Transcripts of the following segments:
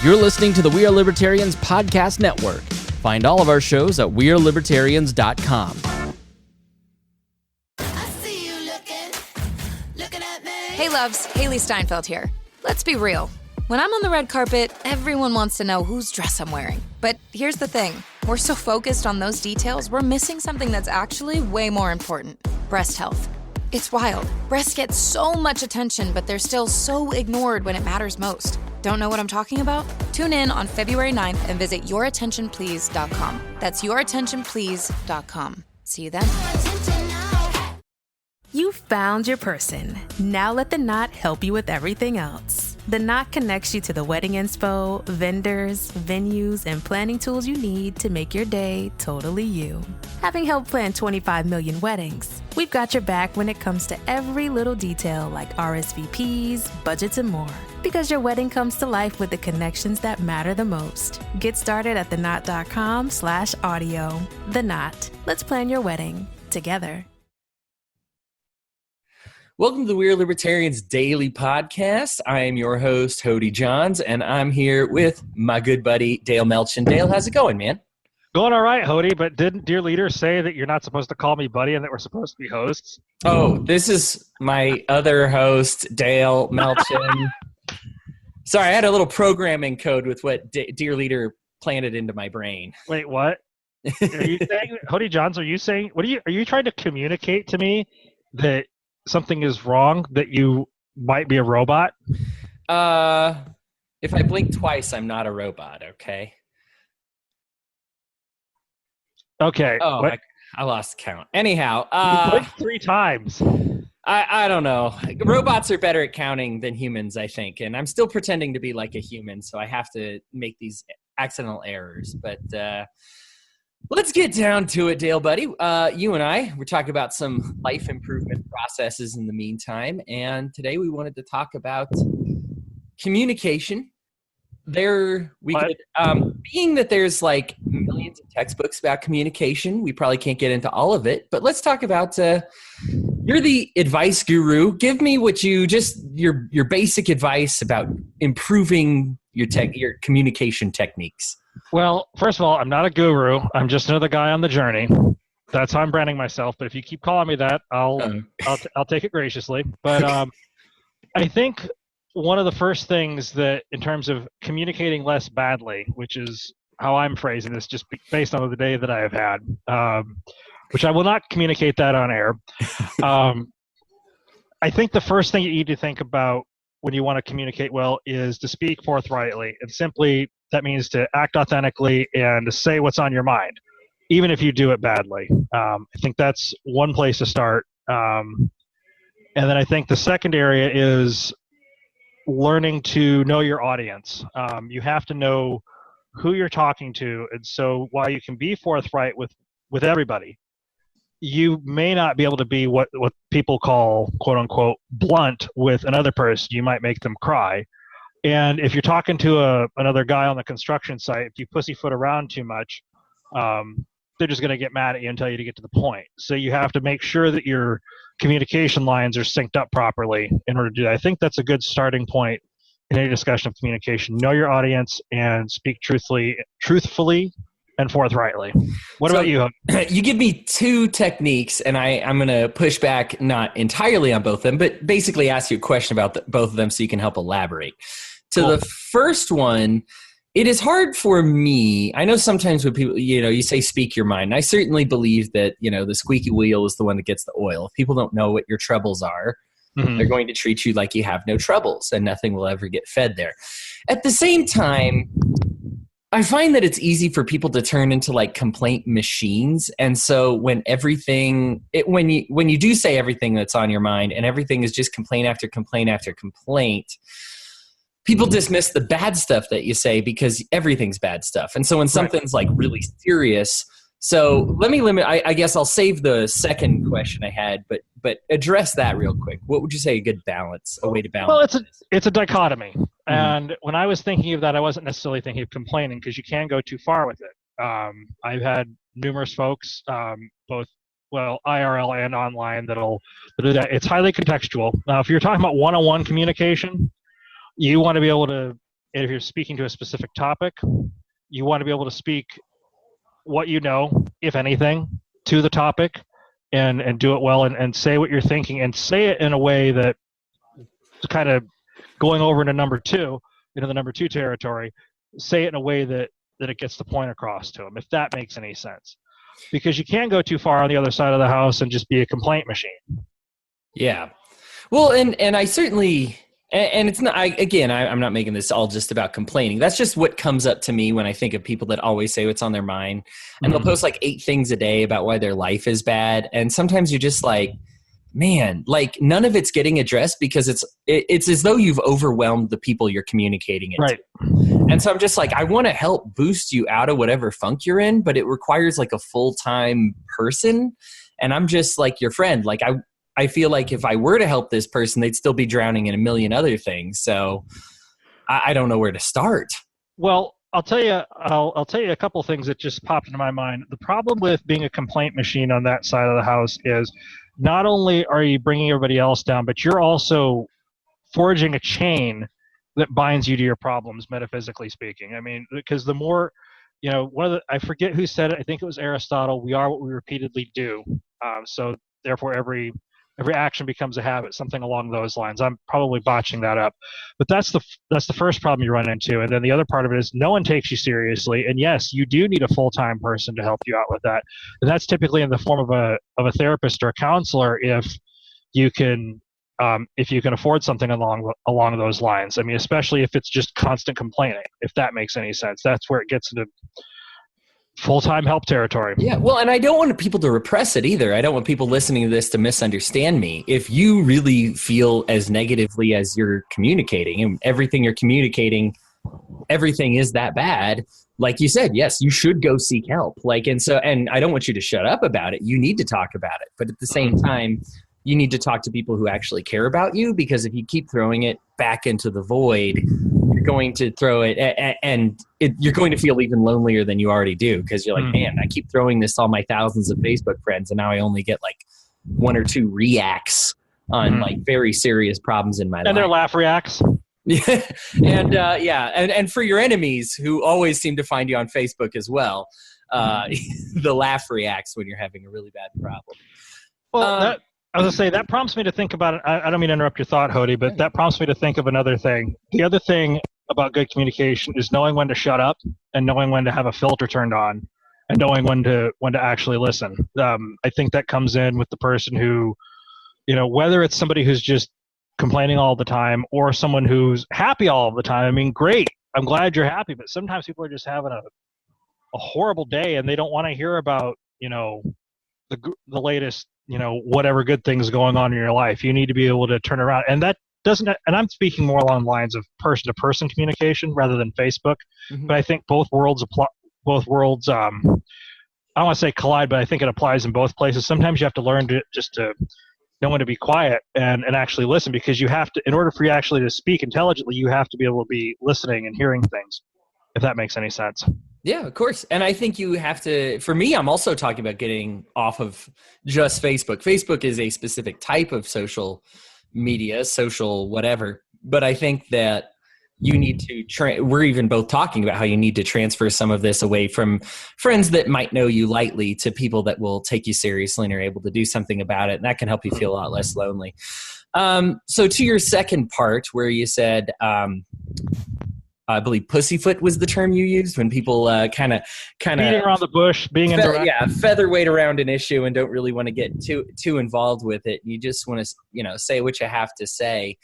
You're listening to the We Are Libertarians Podcast Network. Find all of our shows at wearelibertarians.com. Hey loves, Haley Steinfeld here. Let's be real. When I'm on the red carpet, everyone wants to know whose dress I'm wearing. But here's the thing. We're so focused on those details, we're missing something that's actually way more important. Breast health. It's wild. Breasts get so much attention, but they're still so ignored when it matters most. Don't know what I'm talking about? Tune in on February 9th and visit yourattentionplease.com. That's yourattentionplease.com. See you then. You found your person. Now let the Knot help you with everything else. The Knot connects you to the wedding inspo, vendors, venues, and planning tools you need to make your day totally you. Having helped plan 25 million weddings, we've got your back when it comes to every little detail like RSVPs, budgets, and more. Because your wedding comes to life with the connections that matter the most. Get started at theknot.com/audio. The Knot. Let's plan your wedding together. Welcome to the We Are Libertarians Daily Podcast. I am your host, Hodey Johns, and I'm here with my good buddy, Dale Melchin. Dale, how's it going, man? Going all right, Hodey, but didn't Dear Leader say that you're not supposed to call me buddy and that we're supposed to be hosts? Oh, this is my other host, Dale Melchin. Sorry, I had a little programming code with what Dear Leader planted into my brain. Wait, what? Are you saying, Hodey Johns, are you trying to communicate to me that something is wrong, that you might be a robot? If I blink twice, I'm not a robot, okay? Okay. Oh, I lost count. Anyhow. You blinked 3 times. I don't know. Robots are better at counting than humans, I think. And I'm still pretending to be like a human, so I have to make these accidental errors. But let's get down to it, Dale, buddy. You and I, we're talking about some life improvement processes in the meantime. And today we wanted to talk about communication. Being that there's like millions of textbooks about communication, we probably can't get into all of it. But let's talk about, you're the advice guru. Give me your basic advice about improving your communication techniques. Well, first of all, I'm not a guru. I'm just another guy on the journey. That's how I'm branding myself. But if you keep calling me that, I'll take it graciously. But I think one of the first things that, in terms of communicating less badly, which is how I'm phrasing this, just based on the day that I have had, which I will not communicate that on air. I think the first thing you need to think about when you want to communicate well is to speak forthrightly. And simply, that means to act authentically and to say what's on your mind, even if you do it badly. I think that's one place to start. And then I think the second area is learning to know your audience. You have to know who you're talking to. And so while you can be forthright with everybody, you may not be able to be what people call, quote unquote, blunt with another person. You might make them cry. And if you're talking to another guy on the construction site, if you pussyfoot around too much, they're just going to get mad at you and tell you to get to the point. So you have to make sure that your communication lines are synced up properly in order to do that. I think that's a good starting point in any discussion of communication. Know your audience and speak truthfully and forthrightly. What about you? You give me 2 techniques, and I'm going to push back not entirely on both of them, but basically ask you a question about both of them so you can help elaborate. So The first one, it is hard for me. I know sometimes when people, you say speak your mind. I certainly believe that, the squeaky wheel is the one that gets the oil. If people don't know what your troubles are, they're going to treat you like you have no troubles and nothing will ever get fed there. At the same time, I find that it's easy for people to turn into like complaint machines. And so when you do say everything that's on your mind and everything is just complaint after complaint after complaint, people dismiss the bad stuff that you say because everything's bad stuff. And so when something's like really serious, so let me I guess I'll save the second question I had, but address that real quick. What would you say a way to balance? Well, it's a dichotomy. Mm-hmm. And when I was thinking of that, I wasn't necessarily thinking of complaining because you can go too far with it. I've had numerous folks, both IRL and online that'll do that. It's highly contextual. Now, if you're talking about one-on-one communication, you want to be able to and if you're speaking to a specific topic, you want to be able to speak what you know, if anything, to the topic, and do it well, and say what you're thinking, and say it in a way that, kind of going over into the number two territory, say it in a way that it gets the point across to them, if that makes any sense. Because you can't go too far on the other side of the house and just be a complaint machine. Yeah. Well, and I certainly, and it's not, I'm not making this all just about complaining. That's just what comes up to me when I think of people that always say what's on their mind. And they'll post like 8 things a day about why their life is bad. And sometimes you're just like, man, like none of it's getting addressed because it's as though you've overwhelmed the people you're communicating it Right. to. And so I'm just like, I want to help boost you out of whatever funk you're in, but it requires like a full-time person. And I'm just like your friend. Like I feel like if I were to help this person, they'd still be drowning in a million other things. So I don't know where to start. Well, I'll tell you a couple of things that just popped into my mind. The problem with being a complaint machine on that side of the house is not only are you bringing everybody else down, but you're also forging a chain that binds you to your problems, metaphysically speaking. I mean, because the more, I forget who said it. I think it was Aristotle. We are what we repeatedly do. So therefore, every action becomes a habit, something along those lines. I'm probably botching that up, but that's the first problem you run into. And then the other part of it is no one takes you seriously. And yes, you do need a full-time person to help you out with that. And that's typically in the form of a therapist or a counselor if you can afford something along those lines. I mean, especially if it's just constant complaining, if that makes any sense. That's where it gets into full-time help territory. Yeah, well, and I don't want people to repress it either. I don't want people listening to this to misunderstand me. If you really feel as negatively as you're communicating, and everything you're communicating, everything is that bad, like you said, yes, you should go seek help. And I don't want you to shut up about it. You need to talk about it. But at the same time, you need to talk to people who actually care about you, because if you keep throwing it back into the void, you're going to throw it and you're going to feel even lonelier than you already do, because you're like, man, I keep throwing this to all my thousands of Facebook friends, and now I only get like 1 or 2 reacts on like very serious problems in my life. And they're laugh reacts. Yeah. And for your enemies who always seem to find you on Facebook as well, the laugh reacts when you're having a really bad problem. Well, I was going to say, that prompts me to think about it. I don't mean to interrupt your thought, Hodey, but that prompts me to think of another thing. The other thing about good communication is knowing when to shut up, and knowing when to have a filter turned on, and knowing when to actually listen. I think that comes in with the person who, whether it's somebody who's just complaining all the time or someone who's happy all the time. I mean, great. I'm glad you're happy, but sometimes people are just having a horrible day, and they don't want to hear about, the latest, whatever good things going on in your life. You need to be able to turn around. And that doesn't, and I'm speaking more along the lines of person-to-person communication rather than Facebook. But I think both worlds, I don't want to say collide, but I think it applies in both places. Sometimes you have to learn to know when to be quiet and actually listen, because you have to, in order for you actually to speak intelligently, you have to be able to be listening and hearing things, if that makes any sense. Yeah, of course. And I think you have to, for me, I'm also talking about getting off of just Facebook. Facebook is a specific type of social media, social whatever. But I think that you need to, we're even both talking about how you need to transfer some of this away from friends that might know you lightly to people that will take you seriously and are able to do something about it. And that can help you feel a lot less lonely. So to your second part where you said, I believe pussyfoot was the term you used, when people kind of beating around the bush, being indirect. Yeah, featherweight around an issue and don't really want to get too involved with it. You just want to, say what you have to say.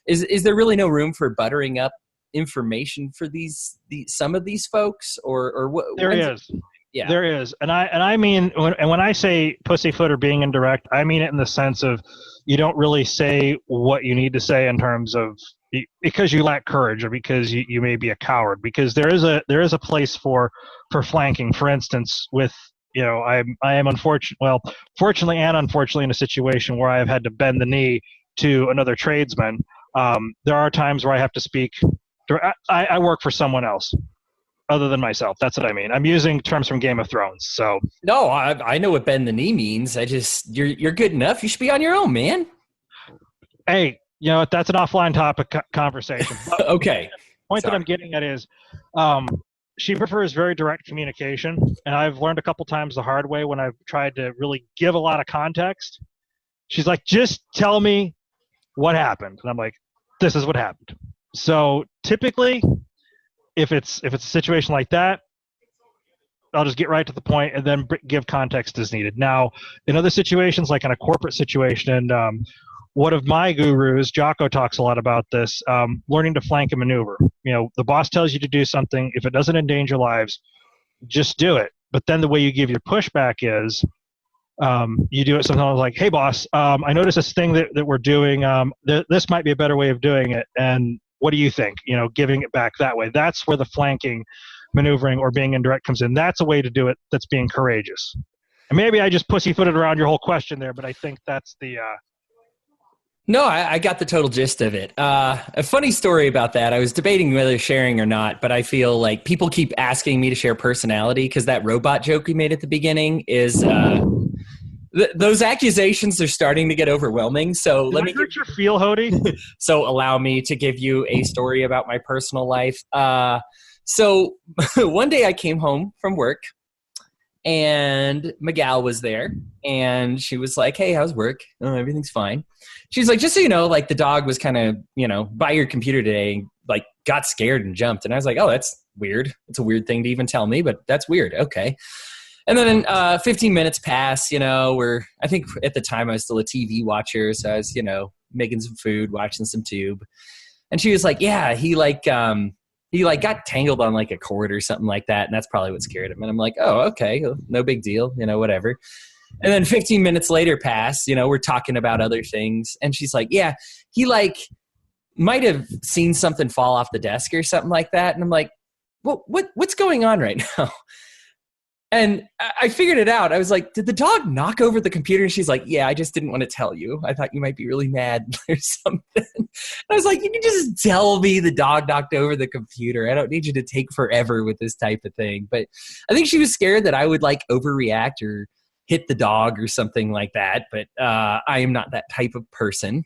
Is there really no room for buttering up information for some of these folks, or what? There is. Yeah, there is, and I mean, when I say pussyfoot or being indirect, I mean it in the sense of you don't really say what you need to say in terms of, because you lack courage, or because you may be a coward, because there is a place for flanking. For instance, with I am fortunately and unfortunately in a situation where I have had to bend the knee to another tradesman. There are times where I have to speak. I work for someone else other than myself. That's what I mean. I'm using terms from Game of Thrones. So no, I know what bend the knee means. You're good enough. You should be on your own, man. Hey. That's an offline topic conversation. Okay. point that I'm getting at is she prefers very direct communication, and I've learned a couple times the hard way when I've tried to really give a lot of context. She's like, just tell me what happened. And I'm like, this is what happened. So typically, if it's a situation like that, I'll just get right to the point and then give context as needed. Now, in other situations, like in a corporate situation, one of my gurus, Jocko, talks a lot about this, learning to flank and maneuver. You know, the boss tells you to do something. If it doesn't endanger lives, just do it. But then the way you give your pushback is you do it something like, hey, boss, I noticed this thing that we're doing. This might be a better way of doing it. And what do you think? You know, giving it back that way. That's where the flanking, maneuvering, or being indirect comes in. That's a way to do it that's being courageous. And maybe I just pussyfooted around your whole question there, but I think that's the... No, I got the total gist of it. A funny story about that. I was debating whether sharing or not, but I feel like people keep asking me to share personality because that robot joke we made at the beginning is... those accusations are starting to get overwhelming. So Did let I me hurt your feel, Hodey? So allow me to give you a story about my personal life. So one day I came home from work and Miguel was there and she was like, hey, how's work? Oh, everything's fine. She's like, just so you know, like the dog was kind of, you know, by your computer today, like got scared and jumped. And I was like, oh, that's weird. It's a weird thing to even tell me, but that's weird. Okay. And then 15 minutes pass, you know, I think at the time I was still a TV watcher. So I was, you know, making some food, watching some tube. And she was like, yeah, he got tangled on like a cord or something like that. And that's probably what scared him. And I'm like, oh, okay, no big deal, you know, whatever. And then 15 minutes later pass, you know, we're talking about other things. And she's like, yeah, he like might have seen something fall off the desk or something like that. And I'm like, well, what's going on right now? And I figured it out. I was like, did the dog knock over the computer? And she's like, yeah, I just didn't want to tell you. I thought you might be really mad or something. And I was like, you can just tell me the dog knocked over the computer. I don't need you to take forever with this type of thing. But I think she was scared that I would like overreact or hit the dog or something like that. But I am not that type of person.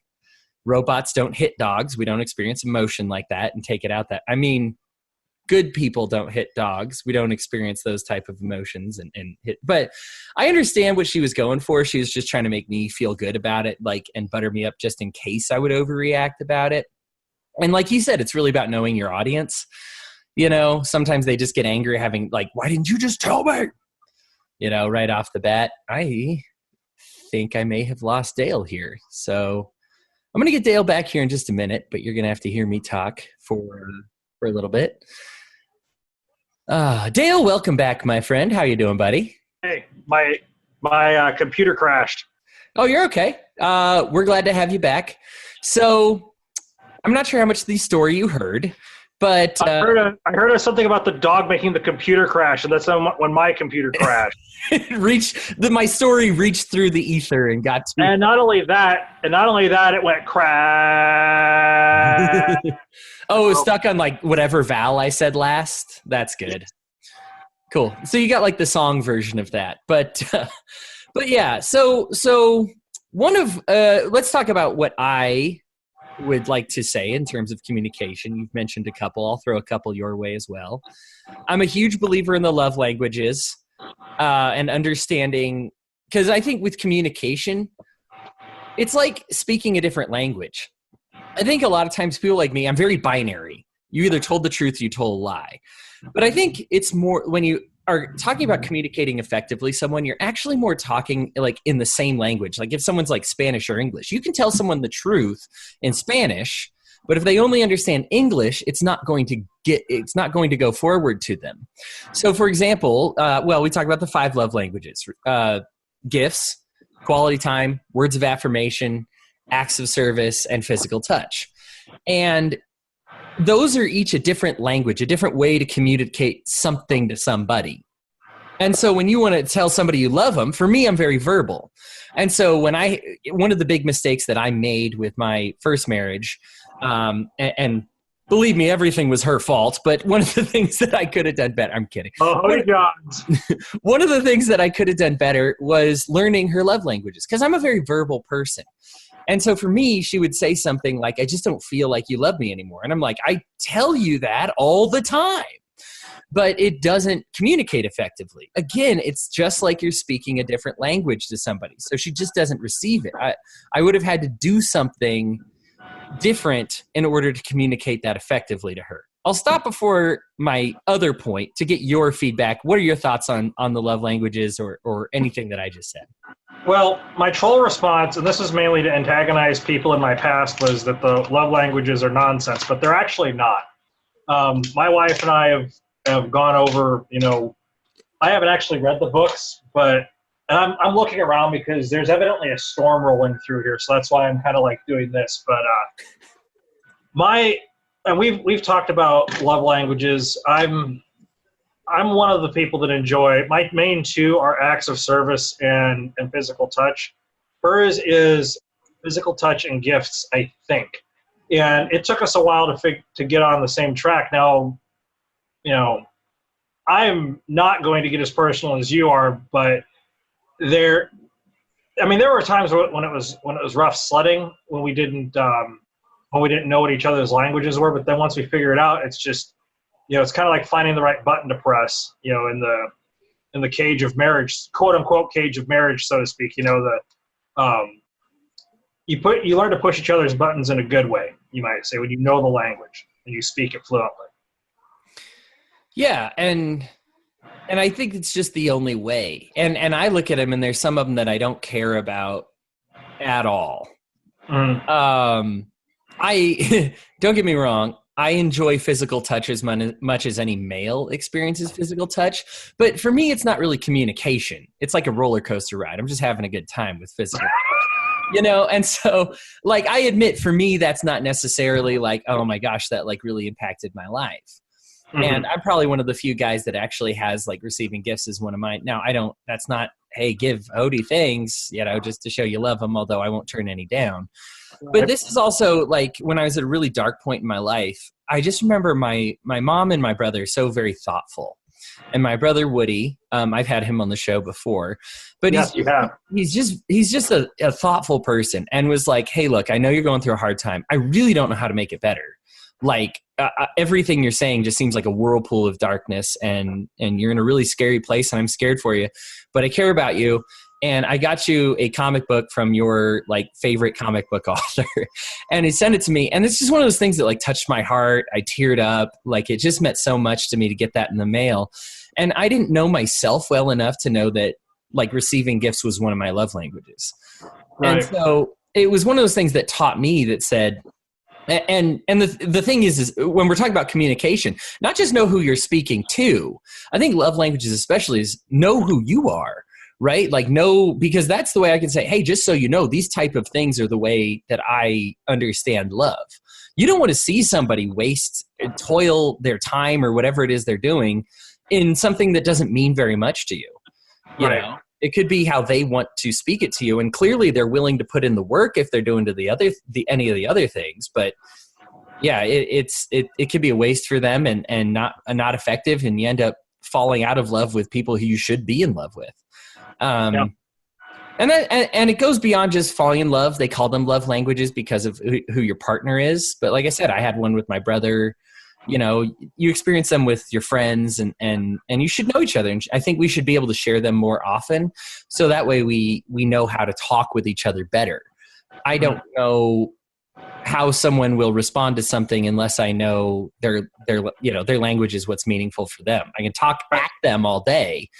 Robots don't hit dogs. We don't experience emotion like that and take it out that. I mean, good people don't hit dogs. We don't experience those type of emotions and hit. But I understand what she was going for. She was just trying to make me feel good about it, like, and butter me up just in case I would overreact about it. And like you said, it's really about knowing your audience. You know, sometimes they just get angry having like, why didn't you just tell me? You know, right off the bat, I think I may have lost Dale here. So I'm going to get Dale back here in just a minute, but you're going to have to hear me talk for a little bit. Dale, welcome back, my friend. How you doing, buddy? Hey, my computer crashed. Oh, you're okay. We're glad to have you back. So I'm not sure how much of the story you heard, but I heard something about the dog making the computer crash, and that's when my computer crashed. My story reached through the ether and got to. And not only that, it went crash. Oh, it was stuck on like whatever WAL I said last. That's good. Cool. So you got like the song version of that, but yeah. So let's talk about what I would like to say in terms of communication. You've mentioned a couple. I'll throw a couple your way as well. I'm a huge believer in the love languages and understanding, because I think with communication, it's like speaking a different language. I think a lot of times people like me, I'm very binary. You either told the truth or you told a lie. But I think it's more when you are talking about communicating effectively someone, you're actually more talking like in the same language. Like if someone's like Spanish or English, you can tell someone the truth in Spanish, but if they only understand English, it's not going to go forward to them. So for example, we talk about the 5 love languages, gifts, quality time, words of affirmation, acts of service, and physical touch. And those are each a different language, a different way to communicate something to somebody. And so when you want to tell somebody you love them, for me, I'm very verbal. And so one of the big mistakes that I made with my first marriage, and believe me, everything was her fault, but one of the things that I could have done better, I'm kidding. Oh, my God. One of the things that I could have done better was learning her love languages, because I'm a very verbal person. And so for me, she would say something like, I just don't feel like you love me anymore. And I'm like, I tell you that all the time, but it doesn't communicate effectively. Again, it's just like you're speaking a different language to somebody. So she just doesn't receive it. I would have had to do something different in order to communicate that effectively to her. I'll stop before my other point to get your feedback. What are your thoughts on the love languages or anything that I just said? Well, my troll response, and this is mainly to antagonize people in my past, was that the love languages are nonsense, but they're actually not. My wife and I have gone over, I haven't actually read the books, but I'm looking around because there's evidently a storm rolling through here, so that's why I'm kind of like doing this. But and we've talked about love languages. I'm one of the people that enjoy, my main two are acts of service and physical touch. Hers is physical touch and gifts, I think. And it took us a while to get on the same track. Now, I'm not going to get as personal as you are, but there were times when it was rough sledding, when we didn't know what each other's languages were. But then once we figure it out, it's just, it's kind of like finding the right button to press, in the cage of marriage, quote unquote cage of marriage, so to speak. You learn to push each other's buttons in a good way, you might say, when you know the language and you speak it fluently. Yeah, and I think it's just the only way. And I look at them, and there's some of them that I don't care about at all. I don't get me wrong, I enjoy physical touch as much as any male experiences physical touch, but for me, it's not really communication. It's like a roller coaster ride. I'm just having a good time with physical touch. And so, like, I admit, for me, that's not necessarily like, oh my gosh, that like really impacted my life. Mm-hmm. And I'm probably one of the few guys that actually has like receiving gifts as one of mine. Now, that's not, hey, give Hodey things, just to show you love him, although I won't turn any down. But this is also like when I was at a really dark point in my life, I just remember my mom and my brother so very thoughtful. And my brother Woody, I've had him on the show before, but yes, he's just a thoughtful person, and was like, hey, look, I know you're going through a hard time. I really don't know how to make it better. Like everything you're saying just seems like a whirlpool of darkness, and you're in a really scary place, and I'm scared for you, but I care about you. And I got you a comic book from your like favorite comic book author, and he sent it to me. And it's just one of those things that like touched my heart. I teared up. Like it just meant so much to me to get that in the mail. And I didn't know myself well enough to know that like receiving gifts was one of my love languages. Right. And so it was one of those things that taught me, that said, and the thing is when we're talking about communication, not just know who you're speaking to. I think love languages especially is know who you are. Right? Like, no, because that's the way I can say, hey, just so you know, these type of things are the way that I understand love. You don't want to see somebody waste and toil their time or whatever it is they're doing in something that doesn't mean very much to you. You know, it could be how they want to speak it to you. And clearly they're willing to put in the work if they're doing to any of the other things. But yeah, it could be a waste for them and not effective. And you end up falling out of love with people who you should be in love with. And it goes beyond just falling in love. They call them love languages because of who your partner is. But like I said, I had one with my brother. You experience them with your friends, and you should know each other. And I think we should be able to share them more often, so that way we know how to talk with each other better. I don't know how someone will respond to something unless I know their language is what's meaningful for them. I can talk at them all day.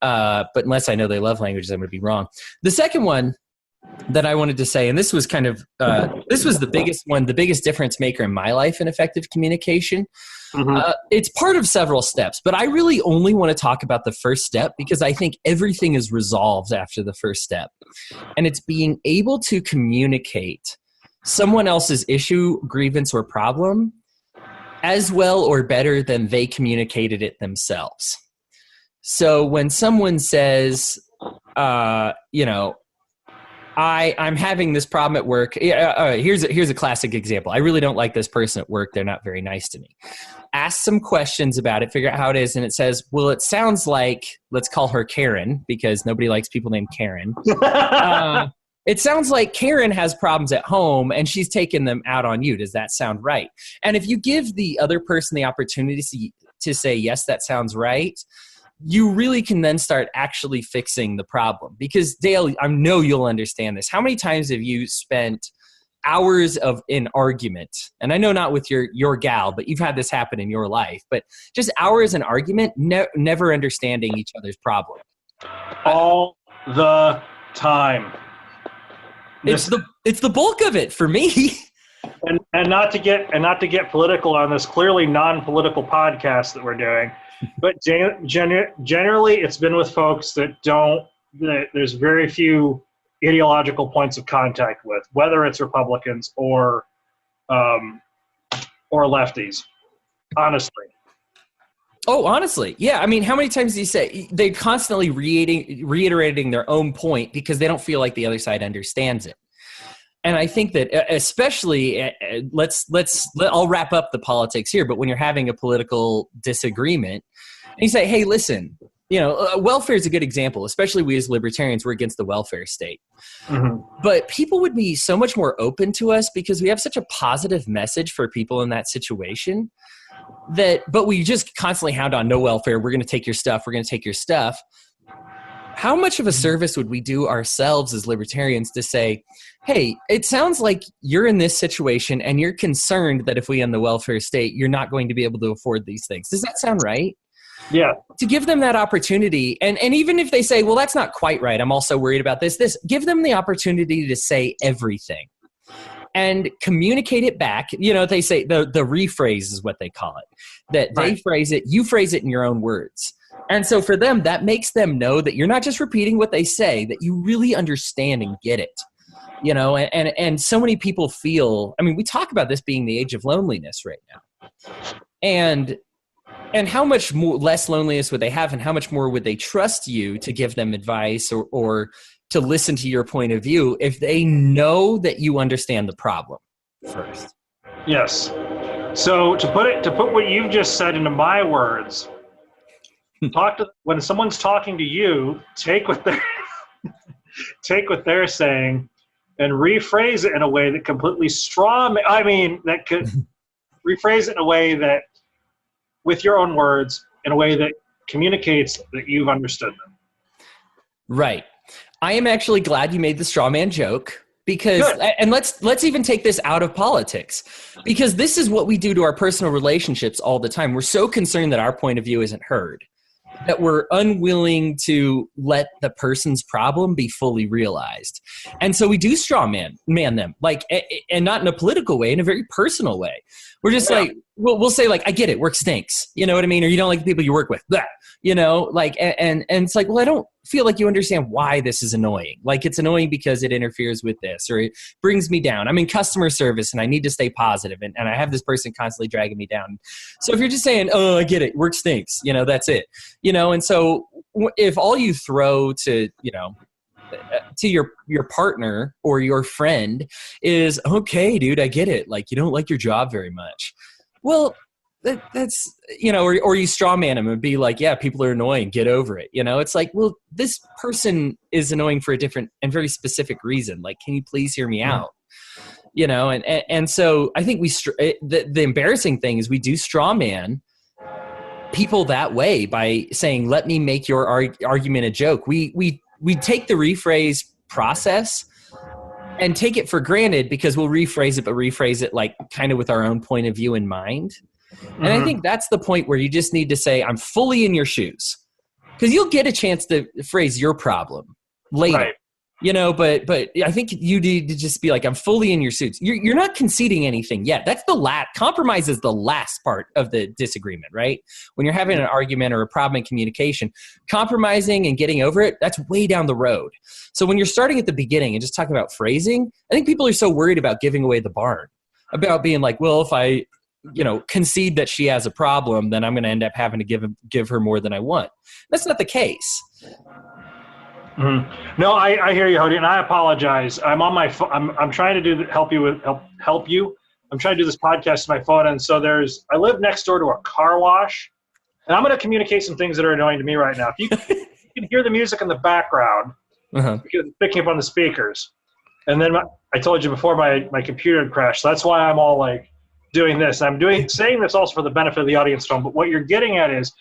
But unless I know their love languages, I'm going to be wrong. The second one that I wanted to say, and this was kind of, this was the biggest difference maker in my life in effective communication. Mm-hmm. It's part of several steps, but I really only want to talk about the first step because I think everything is resolved after the first step. And it's being able to communicate someone else's issue, grievance, or problem as well or better than they communicated it themselves. So when someone says, I'm having this problem at work. Here's a classic example. I really don't like this person at work. They're not very nice to me. Ask some questions about it, figure out how it is. And it says, well, it sounds like, let's call her Karen because nobody likes people named Karen. It sounds like Karen has problems at home and she's taking them out on you. Does that sound right? And if you give the other person the opportunity to say, yes, that sounds right, you really can then start actually fixing the problem. Because Dale, I know you'll understand this. How many times have you spent hours of an argument? And I know not with your gal, but you've had this happen in your life, but just hours in argument, never understanding each other's problem. All the time. It's the bulk of it for me. And not to get political on this clearly non-political podcast that we're doing, but generally it's been with folks that there's very few ideological points of contact with, whether it's Republicans or lefties, honestly. Oh, honestly. Yeah. I mean, how many times do you say they're constantly reiterating their own point because they don't feel like the other side understands it? And I think that especially, I'll wrap up the politics here, but when you're having a political disagreement and you say, hey, listen, welfare is a good example, especially we as libertarians, we're against the welfare state. Mm-hmm. But people would be so much more open to us because we have such a positive message for people in that situation but we just constantly hound on no welfare. We're going to take your stuff. We're going to take your stuff. How much of a service would we do ourselves as libertarians to say, hey, it sounds like you're in this situation and you're concerned that if we end the welfare state, you're not going to be able to afford these things. Does that sound right? Yeah. To give them that opportunity. And even if they say, well, that's not quite right, I'm also worried about this, give them the opportunity to say everything. And communicate it back. They say the rephrase is what they call it. That they phrase it, you phrase it in your own words. And so for them, that makes them know that you're not just repeating what they say, that you really understand and get it. And so many people feel, I mean, we talk about this being the age of loneliness right now. And how much less loneliness would they have, and how much more would they trust you to give them advice or to listen to your point of view if they know that you understand the problem first? Yes. So to put what you've just said into my words, when someone's talking to you, take what they're saying and rephrase it in a way that completely that could rephrase it in a way that, with your own words, in a way that communicates that you've understood them. Right. I am actually glad you made the straw man joke because, and let's even take this out of politics, because this is what we do to our personal relationships all the time. We're so concerned that our point of view isn't heard, that we're unwilling to let the person's problem be fully realized. And so we do straw man them, and not in a political way, in a very personal way. We're just we'll say I get it, work stinks. You know what I mean? Or you don't like the people you work with. Blah. And it's like, well, I don't feel like you understand why this is annoying. It's annoying because it interferes with this, or it brings me down. I'm in customer service and I need to stay positive, and I have this person constantly dragging me down. So if you're just saying, oh, I get it, work stinks, that's it. And so if all you throw to your partner or your friend is, okay, dude, I get it. You don't like your job very much. Well, that's, or you straw man them and be like, yeah, people are annoying, get over it. It's like, well, this person is annoying for a different and very specific reason. Can you please hear me out? And so I think the embarrassing thing is we do straw man people that way by saying, let me make your argument a joke. We take the rephrase process and take it for granted because we'll rephrase it, but rephrase it kind of with our own point of view in mind. Mm-hmm. And I think that's the point where you just need to say, I'm fully in your shoes, because you'll get a chance to phrase your problem later. Right. But I think you need to just be I'm fully in your suits. You're not conceding anything yet. That's compromise is the last part of the disagreement, right? When you're having an argument or a problem in communication, compromising and getting over it, that's way down the road. So when you're starting at the beginning and just talking about phrasing, I think people are so worried about giving away the barn, about being well, if I, concede that she has a problem, then I'm going to end up having to give her more than I want. That's not the case. Mm-hmm. No, I hear you, Hodey, and I apologize. I'm on my phone. I'm trying to help you. I'm trying to do this podcast on my phone, and so I live next door to a car wash, and I'm going to communicate some things that are annoying to me right now. If you can hear the music in the background, because it's picking up on the speakers. And then I told you before my computer had crashed. So that's why I'm all like doing this. I'm saying this also for the benefit of the audience, Tom. But what you're getting at is,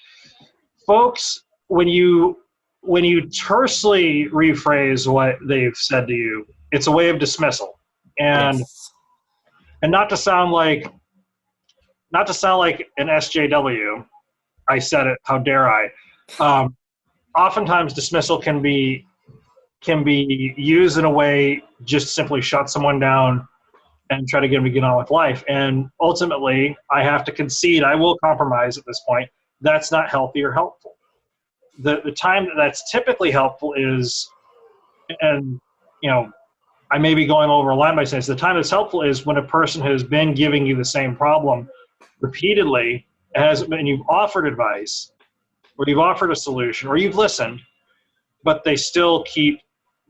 folks, when you tersely rephrase what they've said to you, it's a way of dismissal. And not to sound like an SJW, I said it, how dare I. Oftentimes dismissal can be used in a way just simply shut someone down and try to get them to get on with life. And ultimately, I have to concede, I will compromise at this point. That's not healthy or helpful. The time that's typically helpful is, and I may be going over a line by saying this, the time that's helpful is when a person has been giving you the same problem repeatedly, and you've offered advice, or you've offered a solution, or you've listened, but they still keep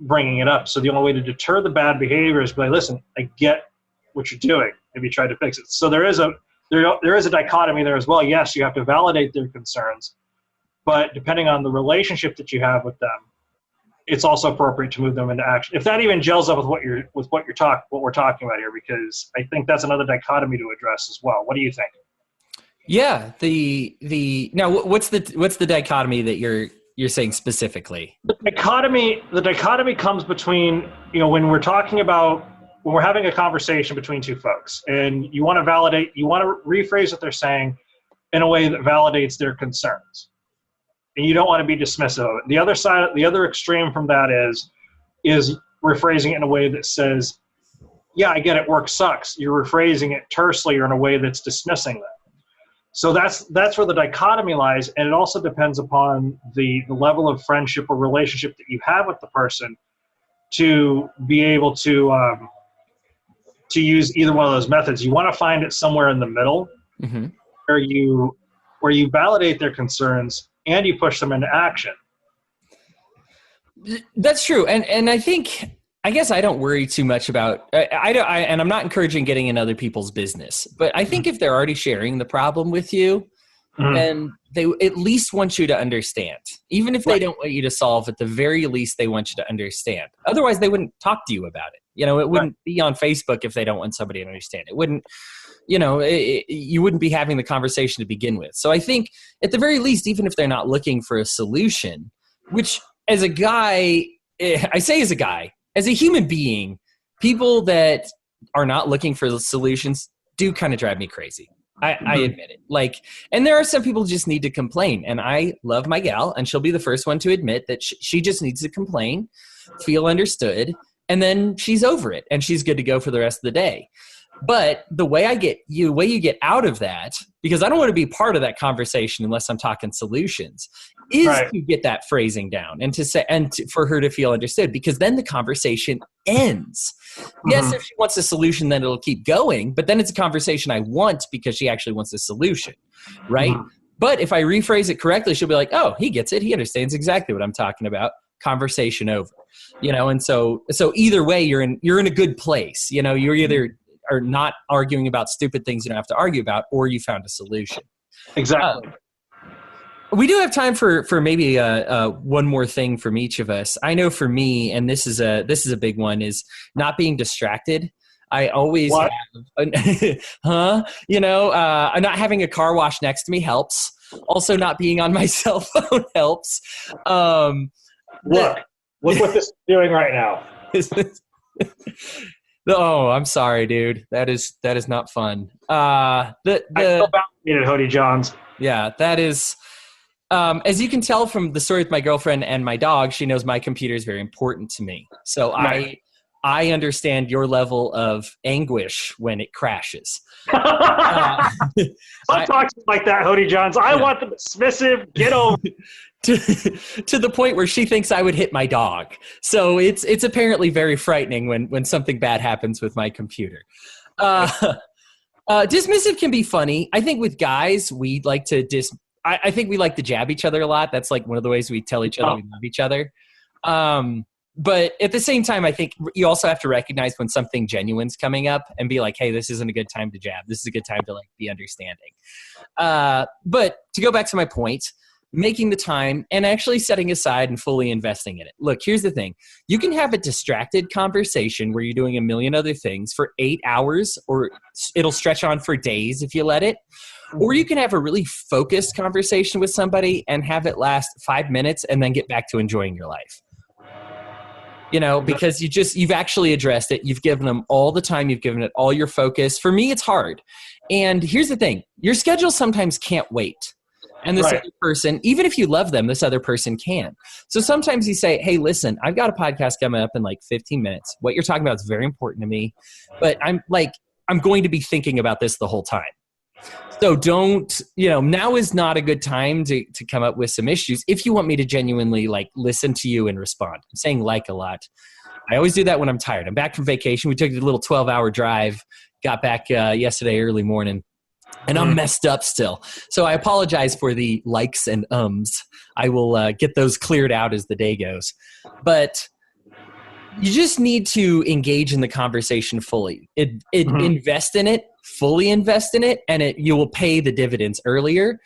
bringing it up. So the only way to deter the bad behavior is by, listen, I get what you're doing. Have you tried to fix it? So there is a dichotomy there as well. Yes, you have to validate their concerns, but depending on the relationship that you have with them, it's also appropriate to move them into action. If that even gels up with what we're talking about here, because I think that's another dichotomy to address as well. What do you think? Yeah. Now what's the dichotomy that you're saying specifically? The dichotomy comes between, when we're having a conversation between two folks, and you want to rephrase what they're saying in a way that validates their concerns. And you don't want to be dismissive of it. The other extreme from that is rephrasing it in a way that says, yeah, I get it, work sucks. You're rephrasing it tersely or in a way that's dismissing them. So that's where the dichotomy lies, and it also depends upon the level of friendship or relationship that you have with the person to be able to use either one of those methods. You want to find it somewhere in the middle, mm-hmm. where you validate their concerns and you push them into action. That's true, and I guess I don't worry too much about. And I'm not encouraging getting in other people's business, but I think if they're already sharing the problem with you, mm-hmm. then they at least want you to understand. Even if they don't want you to solve, at the very least, they want you to understand. Otherwise, they wouldn't talk to you about it. It wouldn't be on Facebook if they don't want somebody to understand. It wouldn't. You wouldn't be having the conversation to begin with. So I think at the very least, even if they're not looking for a solution, which as a guy, I say as a guy, as a human being, people that are not looking for solutions do kind of drive me crazy. I admit it. And there are some people who just need to complain. And I love my gal, and she'll be the first one to admit that she just needs to complain, feel understood, and then she's over it and she's good to go for the rest of the day. But the way you get out of that, because I don't want to be part of that conversation unless I'm talking solutions, is to get that phrasing down and for her to feel understood, because then the conversation ends. Mm-hmm. Yes, if she wants a solution, then it'll keep going, but then it's a conversation I want because she actually wants a solution, right? Mm-hmm. But if I rephrase it correctly, she'll be like, oh, he gets it. He understands exactly what I'm talking about. Conversation over, and so either way, you're in a good place. You're either are not arguing about stupid things you don't have to argue about, or you found a solution. Exactly. We do have time for maybe one more thing from each of us. I know for me, and this is a big one, is not being distracted. I always have, not having a car wash next to me helps. Also, not being on my cell phone helps. Look what this is doing right now. Oh, I'm sorry, dude. That is not fun. I feel validated, Hodey Johns. Yeah, that is. As you can tell from the story with my girlfriend and my dog, she knows my computer is very important to me. So right. I understand your level of anguish when it crashes. Don't talk like that, Hodey Johns. I want the dismissive. Get over. To the point where she thinks I would hit my dog. So it's apparently very frightening when something bad happens with my computer. Dismissive can be funny. I think with guys, we like to I think we like to jab each other a lot. That's like one of the ways we tell each other we love each other. But at the same time, I think you also have to recognize when something genuine's coming up and be like, hey, this isn't a good time to jab. This is a good time to be understanding. But to go back to my point, making the time and actually setting aside and fully investing in it. Look, here's the thing. You can have a distracted conversation where you're doing a million other things for 8 hours, or it'll stretch on for days if you let it. Or you can have a really focused conversation with somebody and have it last 5 minutes and then get back to enjoying your life. Because you've actually addressed it. You've given them all the time. You've given it all your focus. For me, it's hard. And here's the thing. Your schedule sometimes can't wait. And this other person, even if you love them, this other person can. So sometimes you say, hey, listen, I've got a podcast coming up in like 15 minutes. What you're talking about is very important to me. But I'm going to be thinking about this the whole time. So don't, now is not a good time to come up with some issues if you want me to genuinely listen to you and respond. I'm saying a lot. I always do that when I'm tired. I'm back from vacation. We took a little 12-hour drive, got back yesterday early morning, and I'm messed up still. So I apologize for the likes and ums. I will get those cleared out as the day goes. But you just need to engage in the conversation fully. Invest in it, fully invest in it, and you will pay the dividends earlier.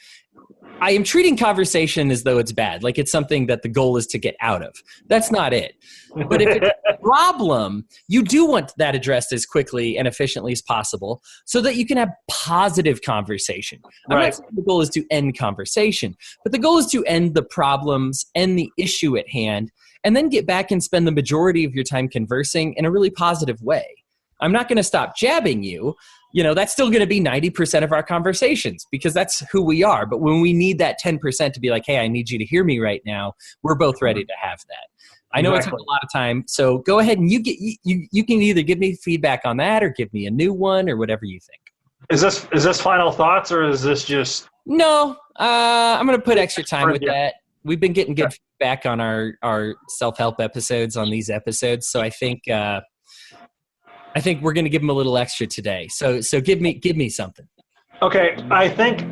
I am treating conversation as though it's bad, like it's something that the goal is to get out of. That's not it. But if it's a problem, you do want that addressed as quickly and efficiently as possible so that you can have positive conversation. I'm not saying the goal is to end conversation, but the goal is to end the problems, end the issue at hand, and then get back and spend the majority of your time conversing in a really positive way. I'm not going to stop jabbing you. That's still going to be 90% of our conversations because that's who we are. But when we need that 10% to be like, hey, I need you to hear me right now, we're both ready to have that. I know It's a lot of time. So go ahead and you can either give me feedback on that or give me a new one or whatever you think. Is this final thoughts or is this just? No, I'm going to put extra time with that. We've been getting good feedback on our self-help episodes on these episodes. So I think we're going to give them a little extra today. So give me something. Okay, I think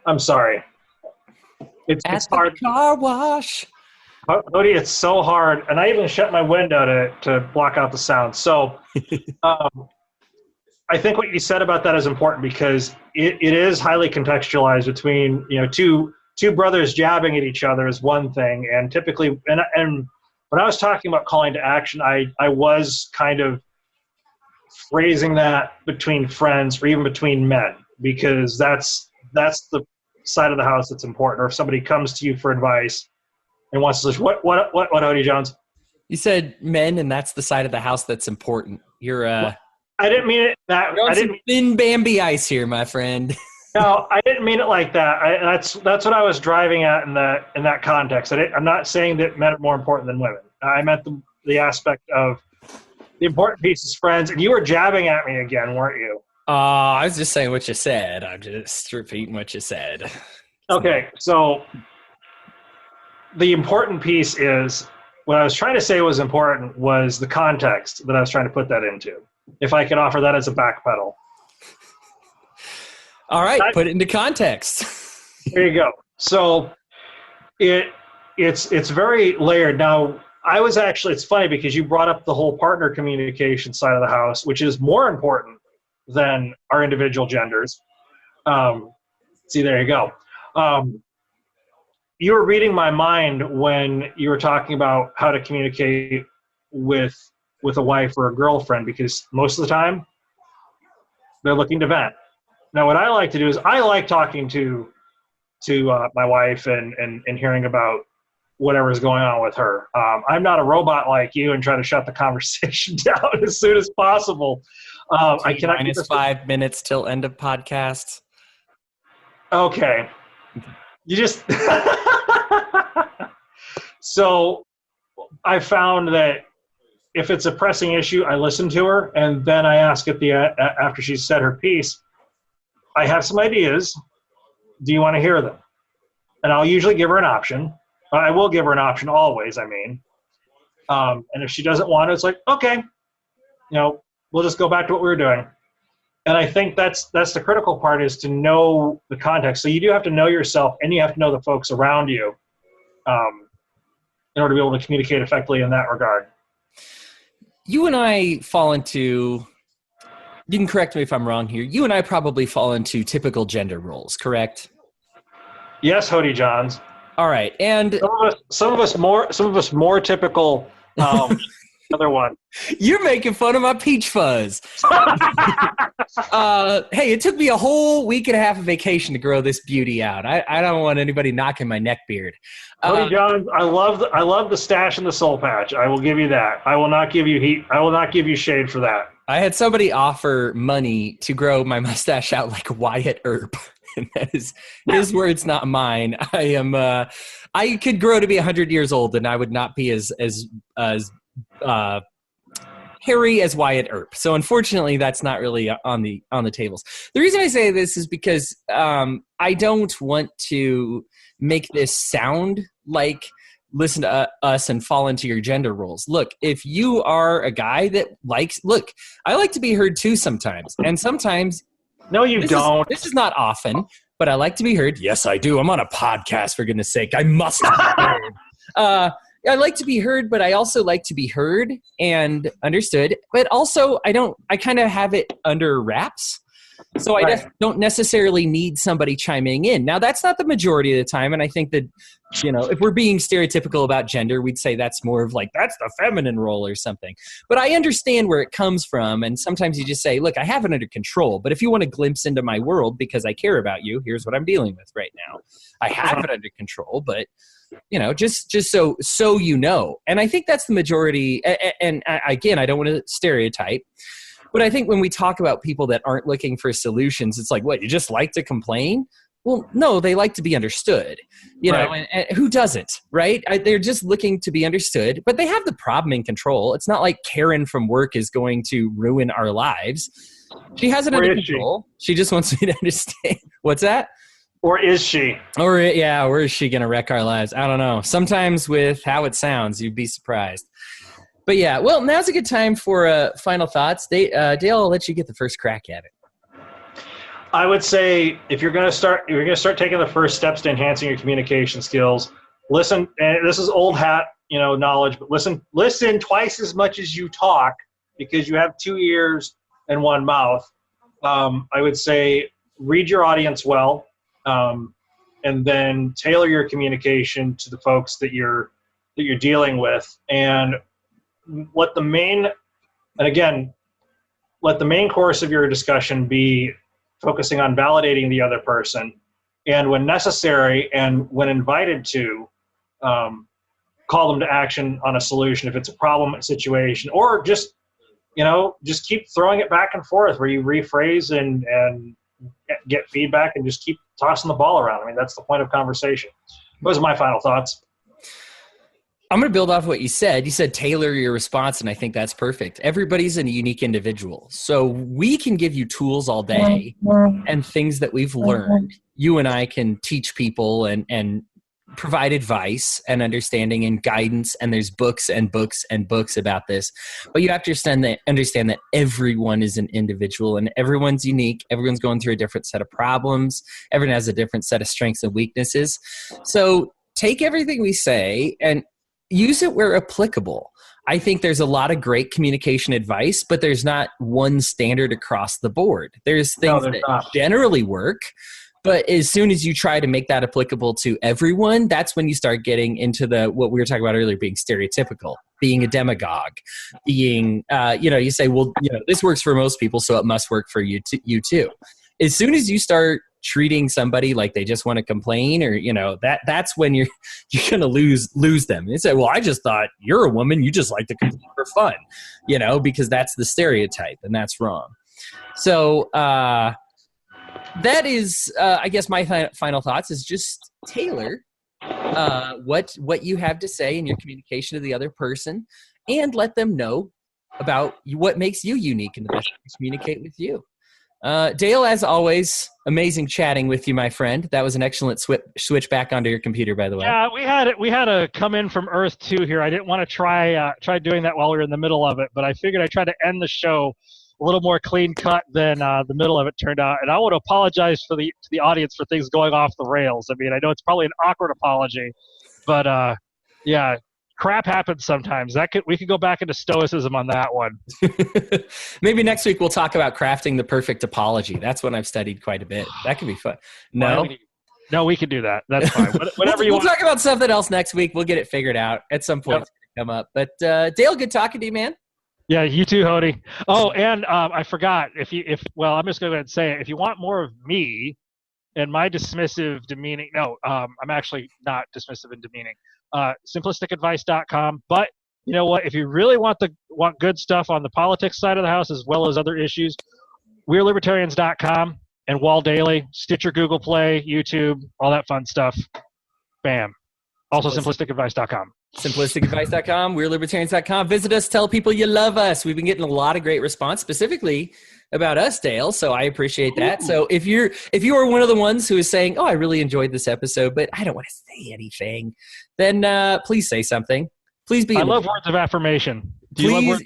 I'm sorry. It's hard. Car wash. Hodey, it's so hard, and I even shut my window to block out the sound. So, I think what you said about that is important because it is highly contextualized between two brothers jabbing at each other is one thing, and typically and when I was talking about calling to action, I was kind of phrasing that between friends or even between men because that's the side of the house that's important. Or if somebody comes to you for advice and wants to say, what, Hodey Jones? You said men, and that's the side of the house that's important. You're I didn't mean it that. You're on some thin Bambi ice here, my friend. No, I didn't mean it like that. That's what I was driving at in that context. I'm not saying that men are more important than women. I meant the aspect of the important piece is friends. And you were jabbing at me again, weren't you? I was just saying what you said. I'm just repeating what you said. Okay, so the important piece is what I was trying to say was important was the context that I was trying to put that into. If I could offer that as a backpedal. All right, put it into context. There you go. So it's very layered. Now, it's funny because you brought up the whole partner communication side of the house, which is more important than our individual genders. See, there you go. You were reading my mind when you were talking about how to communicate with a wife or a girlfriend because most of the time they're looking to vent. Now, what I like to do is I like talking to my wife and hearing about whatever's going on with her. I'm not a robot like you and try to shut the conversation down as soon as possible. I cannot minus 5 minutes till end of podcast. Okay. You just So I found that if it's a pressing issue, I listen to her and then I ask after she's said her piece, I have some ideas. Do you want to hear them? And I'll usually give her an option. I will give her an option always, I mean. And if she doesn't want it, it's like, okay, we'll just go back to what we were doing. And I think that's the critical part is to know the context. So you do have to know yourself and you have to know the folks around you in order to be able to communicate effectively in that regard. You and I fall into, you can correct me if I'm wrong here, you and I probably fall into typical gender roles, correct? Yes, Hodey Johns. All right, and Some of us more typical. Another one. You're making fun of my peach fuzz. Hey, it took me a whole week and a half of vacation to grow this beauty out. I don't want anybody knocking my neck beard. Hodey Johns, I love the stash and the soul patch. I will give you that. I will not give you heat. I will not give you shade for that. I had somebody offer money to grow my mustache out like Wyatt Earp. And that is his words, not mine. I could grow to be 100 years old, and I would not be as hairy as Wyatt Earp. So unfortunately, that's not really on the tables. The reason I say this is because I don't want to make this sound like listen to us and fall into your gender roles. Look, if you are a guy that I like to be heard too sometimes, and sometimes. No, you don't. This is not often, but I like to be heard. Yes, I do. I'm on a podcast, for goodness sake. I must be heard. I like to be heard, but I also like to be heard and understood. But also, I kind of have it under wraps. So I don't necessarily need somebody chiming in. Now, that's not the majority of the time. And I think that, if we're being stereotypical about gender, we'd say that's more of like, that's the feminine role or something. But I understand where it comes from. And sometimes you just say, look, I have it under control. But if you want to glimpse into my world because I care about you, here's what I'm dealing with right now. I have it under control, but just so you know. And I think that's the majority. And again, I don't want to stereotype. But I think when we talk about people that aren't looking for solutions, it's like, what, you just like to complain? Well, no, they like to be understood, know, and who doesn't, right? They're just looking to be understood, but they have the problem in control. It's not like Karen from work is going to ruin our lives. She has it under control. She just wants me to understand. What's that? Or is she? Or is she going to wreck our lives? I don't know. Sometimes with how it sounds, you'd be surprised. But yeah, well, now's a good time for final thoughts. Dale, I'll let you get the first crack at it. I would say if you're going to start taking the first steps to enhancing your communication skills, listen. And this is old hat, knowledge, but listen twice as much as you talk, because you have 2 ears and 1 mouth. I would say read your audience well, and then tailor your communication to the folks that you're dealing with, and let the main course of your discussion be focusing on validating the other person, and when necessary and when invited to, call them to action on a solution if it's a problem, a situation, or just keep throwing it back and forth where you rephrase and get feedback and just keep tossing the ball around. I mean, that's the point of conversation. Those are my final thoughts. I'm going to build off what you said. You said tailor your response, and I think that's perfect. Everybody's a unique individual. So we can give you tools all day and things that we've learned. You and I can teach people and provide advice and understanding and guidance, and there's books and books and books about this. But you have to understand that everyone is an individual and everyone's unique. Everyone's going through a different set of problems. Everyone has a different set of strengths and weaknesses. So take everything we say and use it where applicable. I think there's a lot of great communication advice, but there's not one standard across the board. There's things that generally work, but as soon as you try to make that applicable to everyone, that's when you start getting into what we were talking about earlier, being stereotypical, being a demagogue, being, you say, well, this works for most people, so it must work for you too. As soon as you start treating somebody like they just want to complain, or that's when you're going to lose them. They say, well, I just thought you're a woman, you just like to complain for fun, because that's the stereotype, and that's wrong. So that is, I guess my final thoughts is just tailor what you have to say in your communication to the other person, and let them know about what makes you unique and the best way to communicate with you. Dale, as always, amazing chatting with you, my friend. That was an excellent switch back onto your computer, by the way. Yeah, we had to come in from Earth 2 here. I didn't want to try doing that while we were in the middle of it, but I figured I'd try to end the show a little more clean cut than the middle of it turned out. And I want to apologize to the audience for things going off the rails. I mean, I know it's probably an awkward apology, but yeah. Crap happens sometimes. We could go back into stoicism on that one. Maybe next week we'll talk about crafting the perfect apology. That's what I've studied quite a bit. That could be fun. No, No, we can do that. That's fine. Whatever you we'll want. talk about something else next week. We'll get it figured out at some point. Yep. It's going to come up. But Dale, good talking to you, man. Yeah, you too, Hodey. Oh, and I forgot. I'm just going to go ahead and say it. If you want more of me and my dismissive, demeaning, no, I'm actually not dismissive and demeaning. Simplisticadvice.com. But you know what? If you really want good stuff on the politics side of the house as well as other issues, We'reLibertarians.com and WAL Daily, Stitcher, Google Play, YouTube, all that fun stuff. Bam. Also, simplisticadvice.com. Simplisticadvice.com, We'reLibertarians.com. Visit us, tell people you love us. We've been getting a lot of great response, specifically about us, Dale, so I appreciate that. Ooh. So if you are one of the ones who is saying, oh, I really enjoyed this episode, but I don't want to say anything, then please say something. Please be. I love words of affirmation. Do you love words?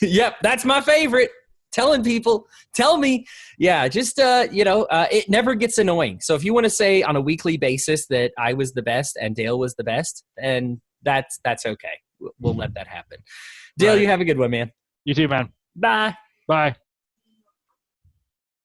Yep, that's my favorite. Telling people, tell me. Yeah, just, it never gets annoying. So if you want to say on a weekly basis that I was the best and Dale was the best, then that's okay. We'll let that happen. Dale, right. You have a good one, man. You too, man. Bye. Bye.